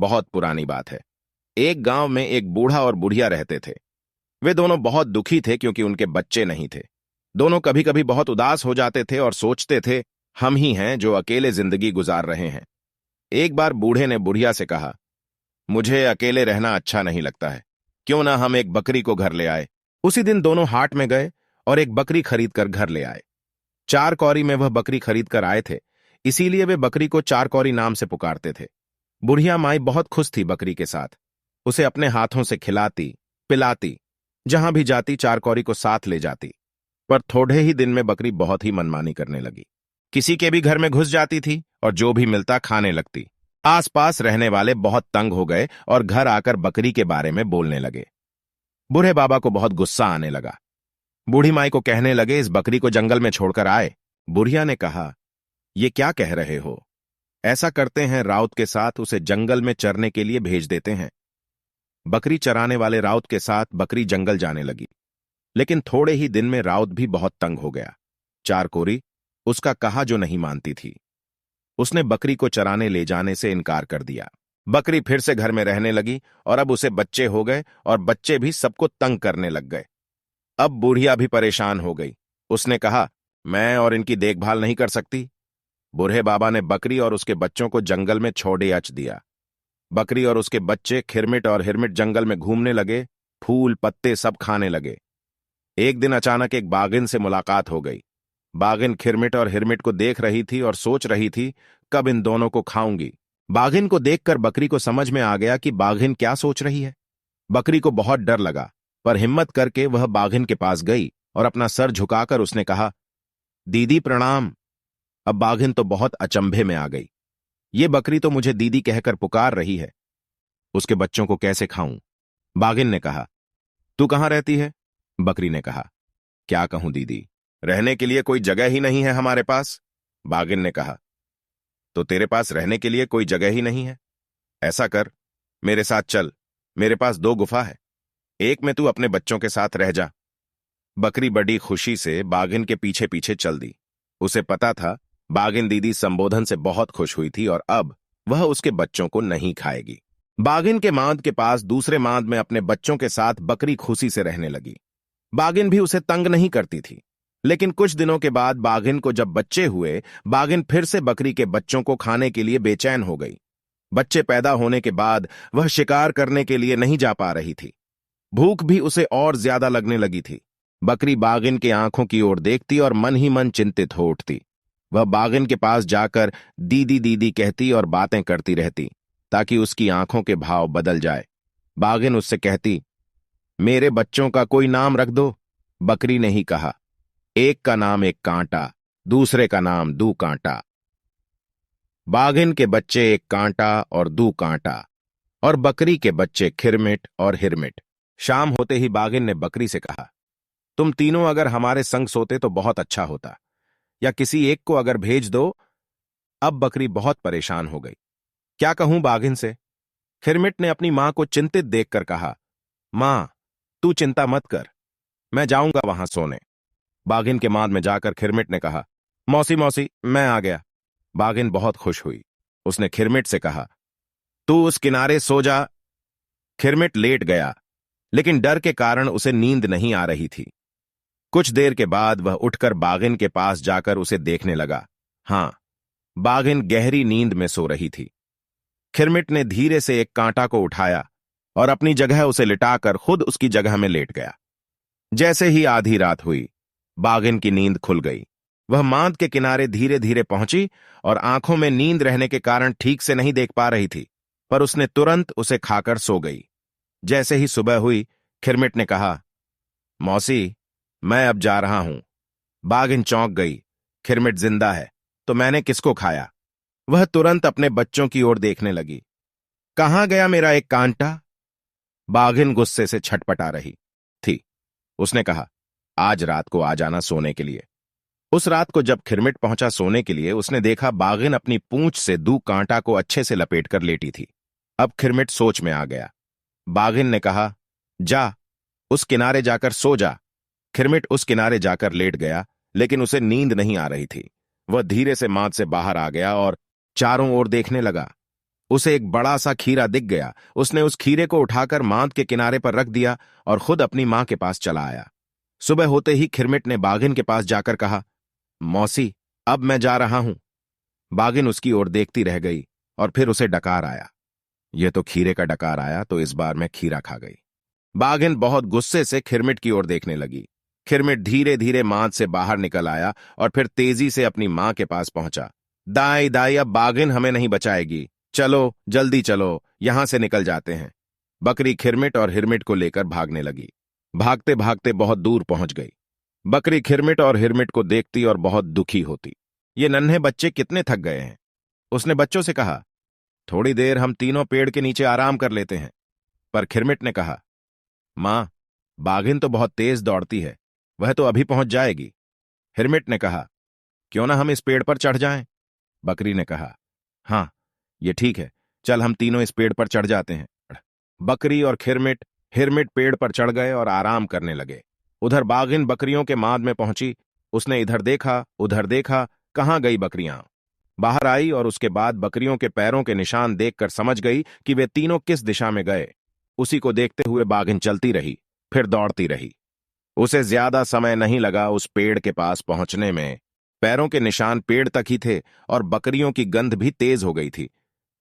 बहुत पुरानी बात है। एक गांव में एक बूढ़ा और बुढ़िया रहते थे। वे दोनों बहुत दुखी थे क्योंकि उनके बच्चे नहीं थे। दोनों कभी कभी बहुत उदास हो जाते थे और सोचते थे, हम ही हैं जो अकेले जिंदगी गुजार रहे हैं। एक बार बूढ़े ने बुढ़िया से कहा, मुझे अकेले रहना अच्छा नहीं लगता है, क्यों ना हम एक बकरी को घर ले आए। उसी दिन दोनों हाट में गए और एक बकरी खरीद कर घर ले आए। 4 कौरी में वह बकरी खरीद कर आए थे, इसीलिए वे बकरी को 4 कौरी नाम से पुकारते थे। बुढ़िया माई बहुत खुश थी बकरी के साथ। उसे अपने हाथों से खिलाती पिलाती, जहां भी जाती 4 कौरी को साथ ले जाती। पर थोड़े ही दिन में बकरी बहुत ही मनमानी करने लगी। किसी के भी घर में घुस जाती थी और जो भी मिलता खाने लगती। आसपास रहने वाले बहुत तंग हो गए और घर आकर बकरी के बारे में बोलने लगे। बूढ़े बाबा को बहुत गुस्सा आने लगा। बूढ़ी माई को कहने लगे, इस बकरी को जंगल में छोड़कर आए। बुढ़िया ने कहा, ये क्या कह रहे हो? ऐसा करते हैं, राउत के साथ उसे जंगल में चरने के लिए भेज देते हैं। बकरी चराने वाले राउत के साथ बकरी जंगल जाने लगी, लेकिन थोड़े ही दिन में राउत भी बहुत तंग हो गया। 4 कोरी उसका कहा जो नहीं मानती थी। उसने बकरी को चराने ले जाने से इनकार कर दिया। बकरी फिर से घर में रहने लगी और अब उसे बच्चे हो गए और बच्चे भी सबको तंग करने लग गए। अब बुढ़िया भी परेशान हो गई। उसने कहा, मैं और इनकी देखभाल नहीं कर सकती। बूढ़े बाबा ने बकरी और उसके बच्चों को जंगल में छोड़े अच दिया। बकरी और उसके बच्चे खिरमिट और हिरमिट जंगल में घूमने लगे, फूल पत्ते सब खाने लगे। एक दिन अचानक एक बाघिन से मुलाकात हो गई। बाघिन खिरमिट और हिरमिट को देख रही थी और सोच रही थी, कब इन दोनों को खाऊंगी। बाघिन को देखकर बकरी को समझ में आ गया कि बाघिन क्या सोच रही है। बकरी को बहुत डर लगा, पर हिम्मत करके वह बाघिन के पास गई और अपना सर झुकाकर उसने कहा, दीदी प्रणाम। अब बाघिन तो बहुत अचंभे में आ गई। ये बकरी तो मुझे दीदी कहकर पुकार रही है, उसके बच्चों को कैसे खाऊं? बाघिन ने कहा, तू कहां रहती है? बकरी ने कहा, क्या कहूं दीदी, रहने के लिए कोई जगह ही नहीं है हमारे पास। बाघिन ने कहा, तो तेरे पास रहने के लिए कोई जगह ही नहीं है? ऐसा कर, मेरे साथ चल, मेरे पास 2 गुफा है, एक में तू अपने बच्चों के साथ रह जा। बकरी बड़ी खुशी से बाघिन के पीछे पीछे चल दी। उसे पता था बाघिन दीदी संबोधन से बहुत खुश हुई थी और अब वह उसके बच्चों को नहीं खाएगी। बाघिन के मांद के पास दूसरे मांद में अपने बच्चों के साथ बकरी खुशी से रहने लगी। बाघिन भी उसे तंग नहीं करती थी, लेकिन कुछ दिनों के बाद बाघिन को जब बच्चे हुए, बाघिन फिर से बकरी के बच्चों को खाने के लिए बेचैन हो गई। बच्चे पैदा होने के बाद वह शिकार करने के लिए नहीं जा पा रही थी। भूख भी उसे और ज्यादा लगने लगी थी। बकरी बाघिन की आंखों की ओर देखती और मन ही मन चिंतित हो उठती। वह बाघिन के पास जाकर दीदी दीदी कहती और बातें करती रहती, ताकि उसकी आंखों के भाव बदल जाए। बाघिन उससे कहती, मेरे बच्चों का कोई नाम रख दो। बकरी ने ही कहा, एक का नाम एक कांटा, दूसरे का नाम दू कांटा। बाघिन के बच्चे एक कांटा और दू कांटा, और बकरी के बच्चे खिरमिट और हिरमिट। शाम होते ही बाघिन ने बकरी से कहा, तुम तीनों अगर हमारे संग सोते तो बहुत अच्छा होता, या किसी एक को अगर भेज दो। अब बकरी बहुत परेशान हो गई। क्या कहूं बाघिन से? खिरमिट ने अपनी मां को चिंतित देखकर कहा, मां, तू चिंता मत कर, मैं जाऊंगा वहां सोने। बाघिन के मांद में जाकर खिरमिट ने कहा, मौसी मौसी, मैं आ गया। बाघिन बहुत खुश हुई। उसने खिरमिट से कहा, तू उस किनारे सो जा। खिरमिट लेट गया, लेकिन डर के कारण उसे नींद नहीं आ रही थी। कुछ देर के बाद वह उठकर बाघिन के पास जाकर उसे देखने लगा। हां, बाघिन गहरी नींद में सो रही थी। खिरमिट ने धीरे से एक कांटा को उठाया और अपनी जगह उसे लिटाकर खुद उसकी जगह में लेट गया। जैसे ही आधी रात हुई, बाघिन की नींद खुल गई। वह मांद के किनारे धीरे धीरे पहुंची और आंखों में नींद रहने के कारण ठीक से नहीं देख पा रही थी, पर उसने तुरंत उसे खाकर सो गई। जैसे ही सुबह हुई, खिरमिट ने कहा, मौसी, मैं अब जा रहा हूं। बाघिन चौंक गई। खिरमिट जिंदा है तो मैंने किसको खाया? वह तुरंत अपने बच्चों की ओर देखने लगी। कहां गया मेरा एक कांटा? बाघिन गुस्से से छटपटा रही थी। उसने कहा, आज रात को आ जाना सोने के लिए। उस रात को जब खिरमिट पहुंचा सोने के लिए, उसने देखा बाघिन अपनी पूंछ से दू कांटा को अच्छे से लपेटकर लेटी थी। अब खिरमिट सोच में आ गया। बाघिन ने कहा, जा, उस किनारे जाकर सो जा। खिरमिट उस किनारे जाकर लेट गया, लेकिन उसे नींद नहीं आ रही थी। वह धीरे से मांद से बाहर आ गया और चारों ओर देखने लगा। उसे एक बड़ा सा खीरा दिख गया। उसने उस खीरे को उठाकर मांद के किनारे पर रख दिया और खुद अपनी मां के पास चला आया। सुबह होते ही खिरमिट ने बाघिन के पास जाकर कहा, मौसी, अब मैं जा रहा हूं। बाघिन उसकी ओर देखती रह गई और फिर उसे डकार आया। ये तो खीरे का डकार आया, तो इस बार मैं खीरा खा गई। बाघिन बहुत गुस्से से खिरमिट की ओर देखने लगी। खिरमिट धीरे धीरे मांद से बाहर निकल आया और फिर तेजी से अपनी मां के पास पहुंचा। दाई दाई, अब बाघिन हमें नहीं बचाएगी, चलो जल्दी चलो, यहां से निकल जाते हैं। बकरी खिरमिट और हिरमिट को लेकर भागने लगी। भागते भागते बहुत दूर पहुंच गई। बकरी खिरमिट और हिरमिट को देखती और बहुत दुखी होती। ये नन्हे बच्चे कितने थक गए हैं। उसने बच्चों से कहा, थोड़ी देर हम तीनों पेड़ के नीचे आराम कर लेते हैं। पर खिरमिट ने कहा, मां, बाघिन तो बहुत तेज दौड़ती है, वह तो अभी पहुंच जाएगी। हिरमिट ने कहा, क्यों ना हम इस पेड़ पर चढ़ जाएं? बकरी ने कहा, हां, ये ठीक है, चल हम तीनों इस पेड़ पर चढ़ जाते हैं। बकरी और खिरमिट हिरमिट पेड़ पर चढ़ गए और आराम करने लगे। उधर बाघिन बकरियों के माद में पहुंची। उसने इधर देखा, उधर देखा, कहां गई बकरियां। बाहर आई और उसके बाद बकरियों के पैरों के निशान देखकर समझ गई कि वे तीनों किस दिशा में गए। उसी को देखते हुए बाघिन चलती रही, फिर दौड़ती रही। उसे ज्यादा समय नहीं लगा उस पेड़ के पास पहुंचने में। पैरों के निशान पेड़ तक ही थे और बकरियों की गंध भी तेज हो गई थी।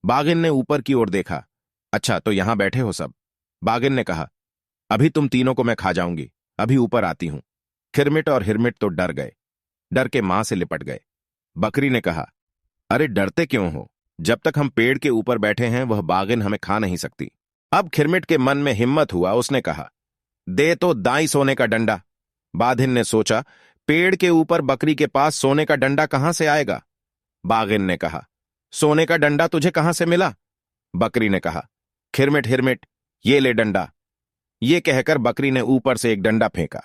बाघिन ने ऊपर की ओर देखा। अच्छा, तो यहां बैठे हो सब? बाघिन ने कहा, अभी तुम तीनों को मैं खा जाऊंगी, अभी ऊपर आती हूं। खिरमिट और हिरमिट तो डर गए, डर के मां से लिपट गए। बकरी ने कहा, अरे डरते क्यों हो? जब तक हम पेड़ के ऊपर बैठे हैं वह बाघिन हमें खा नहीं सकती। अब खिरमिट के मन में हिम्मत हुआ। उसने कहा, दे तो दाई सोने का डंडा। बाघिन ने सोचा, पेड़ के ऊपर बकरी के पास सोने का डंडा कहां से आएगा? बाघिन ने कहा, सोने का डंडा तुझे कहां से मिला? बकरी ने कहा, खिरमिट हिरमिट, ये ले डंडा। ये कहकर बकरी ने ऊपर से एक डंडा फेंका।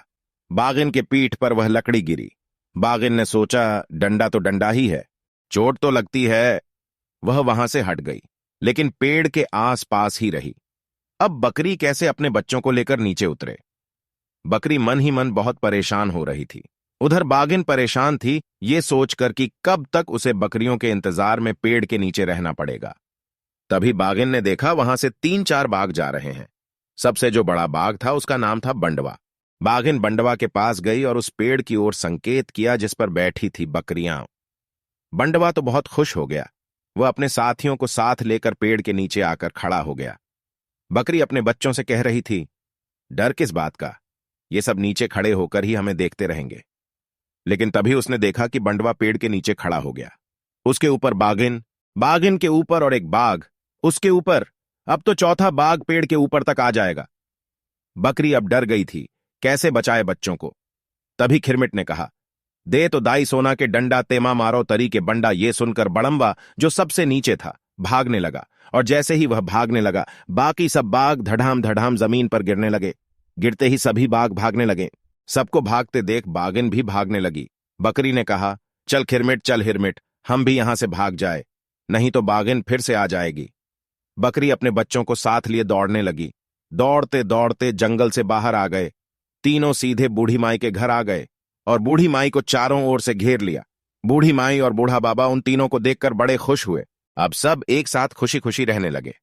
बाघिन के पीठ पर वह लकड़ी गिरी। बाघिन ने सोचा, डंडा तो डंडा ही है, चोट तो लगती है। वह वहां से हट गई, लेकिन पेड़ के आसपास ही रही। अब बकरी कैसे अपने बच्चों को लेकर नीचे उतरे? बकरी मन ही मन बहुत परेशान हो रही थी। उधर बाघिन परेशान थी, ये सोचकर कि कब तक उसे बकरियों के इंतजार में पेड़ के नीचे रहना पड़ेगा। तभी बाघिन ने देखा वहां से 3-4 बाघ जा रहे हैं। सबसे जो बड़ा बाघ था उसका नाम था बंडवा। बाघिन बंडवा के पास गई और उस पेड़ की ओर संकेत किया जिस पर बैठी थी बकरियां। बंडवा तो बहुत खुश हो गया। वह अपने साथियों को साथ लेकर पेड़ के नीचे आकर खड़ा हो गया। बकरी अपने बच्चों से कह रही थी, डर किस बात का, ये सब नीचे खड़े होकर ही हमें देखते रहेंगे। लेकिन तभी उसने देखा कि बंडवा पेड़ के नीचे खड़ा हो गया। उसके ऊपर बाघिन, बाघिन के ऊपर और एक बाघ, उसके ऊपर, अब तो चौथा बाघ पेड़ के ऊपर तक आ जाएगा। बकरी अब डर गई थी, कैसे बचाए बच्चों को। तभी खिरमिट ने कहा, दे तो दाई सोना के डंडा, तेमा मारो तरी के बंडा। ये सुनकर बड़म्बा, जो सबसे नीचे था, भागने लगा। और जैसे ही वह भागने लगा, बाकी सब बाघ धड़ाम धड़ाम जमीन पर गिरने लगे। गिरते ही सभी बाघ भागने लगे। सबको भागते देख बाघिन भी भागने लगी। बकरी ने कहा, चल खिरमिट, चल हिरमिट, हम भी यहां से भाग जाए, नहीं तो बाघिन फिर से आ जाएगी। बकरी अपने बच्चों को साथ लिए दौड़ने लगी। दौड़ते दौड़ते जंगल से बाहर आ गए। तीनों सीधे बूढ़ी माई के घर आ गए और बूढ़ी माई को चारों ओर से घेर लिया। बूढ़ी माई और बूढ़ा बाबा उन तीनों को देखकर बड़े खुश हुए। अब सब एक साथ खुशी खुशी रहने लगे।